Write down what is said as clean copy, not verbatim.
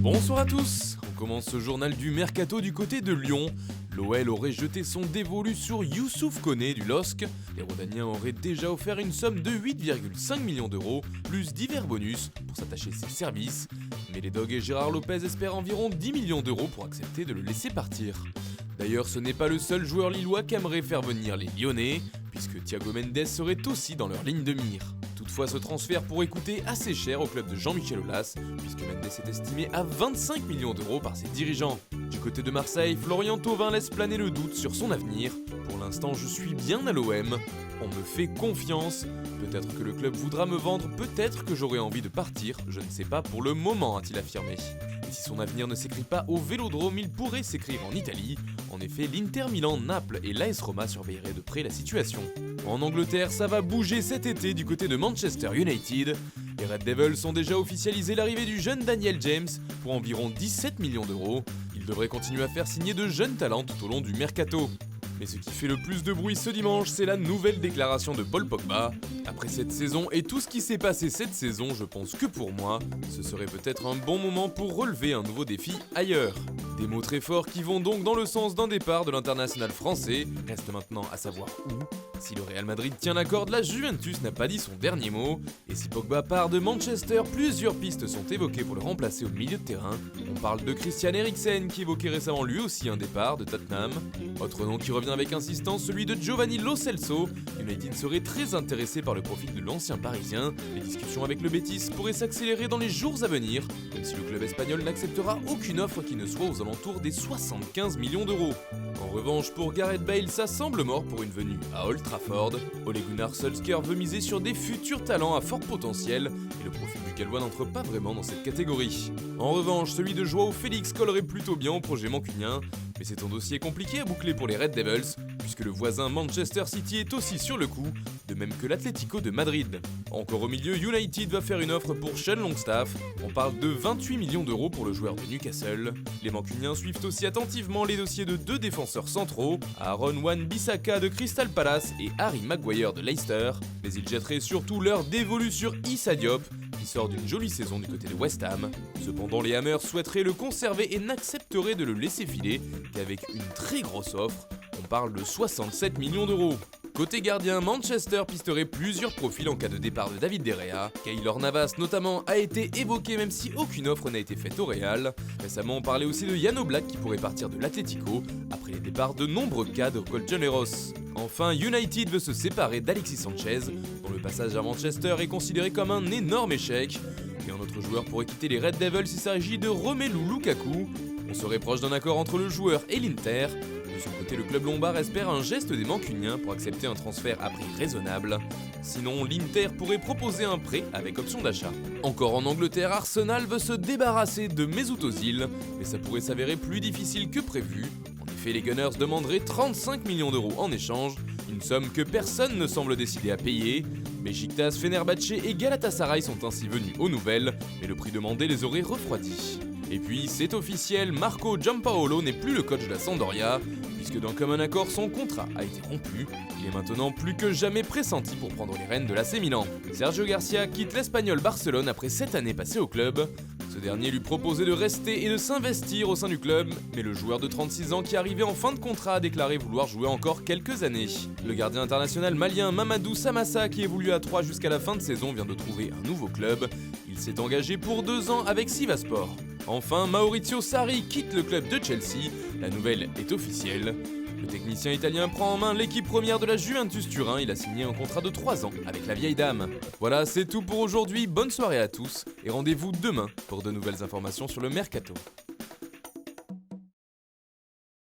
Bonsoir à tous. On commence ce journal du Mercato du côté de Lyon. L'OL aurait jeté son dévolu sur Youssouf Koné du LOSC. Les Rodaniens auraient déjà offert une somme de 8,5 millions d'euros, plus divers bonus, pour s'attacher ses services. Mais les Dogs et Gérard Lopez espèrent environ 10 millions d'euros pour accepter de le laisser partir. D'ailleurs, ce n'est pas le seul joueur lillois qu'aimerait faire venir les Lyonnais, puisque Thiago Mendes serait aussi dans leur ligne de mire. Toutefois, ce transfert pourrait coûter assez cher au club de Jean-Michel Aulas, puisque Mendes est estimé à 25 millions d'euros par ses dirigeants. Du côté de Marseille, Florian Thauvin laisse planer le doute sur son avenir. Pour l'instant, je suis bien à l'OM. On me fait confiance. Peut-être que le club voudra me vendre, peut-être que j'aurai envie de partir, je ne sais pas pour le moment, a-t-il affirmé. Et si son avenir ne s'écrit pas au Vélodrome, il pourrait s'écrire en Italie. En effet, l'Inter Milan, Naples et l'AS Roma surveilleraient de près la situation. En Angleterre, ça va bouger cet été du côté de Manchester United. Les Red Devils ont déjà officialisé l'arrivée du jeune Daniel James pour environ 17 millions d'euros. Il devrait continuer à faire signer de jeunes talents tout au long du mercato. Mais ce qui fait le plus de bruit ce dimanche, c'est la nouvelle déclaration de Paul Pogba. Après cette saison et tout ce qui s'est passé cette saison, je pense que pour moi, ce serait peut-être un bon moment pour relever un nouveau défi ailleurs. Des mots très forts qui vont donc dans le sens d'un départ de l'international français. Reste maintenant à savoir où. Si le Real Madrid tient la corde, la Juventus n'a pas dit son dernier mot. Et si Pogba part de Manchester, plusieurs pistes sont évoquées pour le remplacer au milieu de terrain. On parle de Christian Eriksen qui évoquait récemment lui aussi un départ de Tottenham. Autre nom qui revient avec insistance, celui de Giovanni Lo Celso. United serait très intéressé par le profil de l'ancien parisien. Les discussions avec le Betis pourraient s'accélérer dans les jours à venir, même si le club espagnol n'acceptera aucune offre qui ne soit aux alentours des 75 millions d'euros. En revanche, pour Gareth Bale, ça semble mort pour une venue à Old Trafford. Ole Gunnar Solskjaer veut miser sur des futurs talents à fort potentiel, et le profil du Gallois n'entre pas vraiment dans cette catégorie. En revanche, celui de Joao Félix collerait plutôt bien au projet mancunien, mais c'est un dossier compliqué à boucler pour les Red Devils, puisque le voisin Manchester City est aussi sur le coup, de même que l'Atlético de Madrid. Encore au milieu, United va faire une offre pour Sean Longstaff. On parle de 28 millions d'euros pour le joueur de Newcastle. Les Mancuniens suivent aussi attentivement les dossiers de deux défenseurs centraux, Aaron Wan-Bissaka de Crystal Palace et Harry Maguire de Leicester, mais ils jetteraient surtout leur dévolu sur Issa Diop, qui sort d'une jolie saison du côté de West Ham. Cependant, les Hammers souhaiteraient le conserver et n'accepteraient de le laisser filer qu'avec une très grosse offre. On parle de 67 millions d'euros. Côté gardien, Manchester pisterait plusieurs profils en cas de départ de David De Gea. Keylor Navas notamment a été évoqué même si aucune offre n'a été faite au Real. Récemment on parlait aussi de Jan Oblak qui pourrait partir de l'Atlético après les départs de nombreux cas de Colchoneros. Enfin, United veut se séparer d'Alexis Sanchez, dont le passage à Manchester est considéré comme un énorme échec. Et un autre joueur pourrait quitter les Red Devils, il s'agit de Romelu Lukaku. On serait proche d'un accord entre le joueur et l'Inter. De son côté, le club lombard espère un geste des Mancuniens pour accepter un transfert à prix raisonnable. Sinon, l'Inter pourrait proposer un prêt avec option d'achat. Encore en Angleterre, Arsenal veut se débarrasser de Mesut Ozil, mais ça pourrait s'avérer plus difficile que prévu. En effet, les Gunners demanderaient 35 millions d'euros en échange, une somme que personne ne semble décidé à payer. Beşiktaş, Fenerbahçe et Galatasaray sont ainsi venus aux nouvelles, mais le prix demandé les aurait refroidis. Et puis, c'est officiel, Marco Giampaolo n'est plus le coach de la Sampdoria, puisque d'un commun accord, son contrat a été rompu. Il est maintenant plus que jamais pressenti pour prendre les rênes de l'AC Milan. Sergio Garcia quitte l'Espagnol Barcelone après 7 années passées au club. Ce dernier lui proposait de rester et de s'investir au sein du club, mais le joueur de 36 ans qui arrivait en fin de contrat a déclaré vouloir jouer encore quelques années. Le gardien international malien Mamadou Samassa, qui évolue à 3 jusqu'à la fin de saison, vient de trouver un nouveau club. Il s'est engagé pour 2 ans avec Sivasspor. Enfin, Maurizio Sarri quitte le club de Chelsea, la nouvelle est officielle. Le technicien italien prend en main l'équipe première de la Juventus Turin, il a signé un contrat de 3 ans avec la vieille dame. Voilà, c'est tout pour aujourd'hui, bonne soirée à tous et rendez-vous demain pour de nouvelles informations sur le Mercato.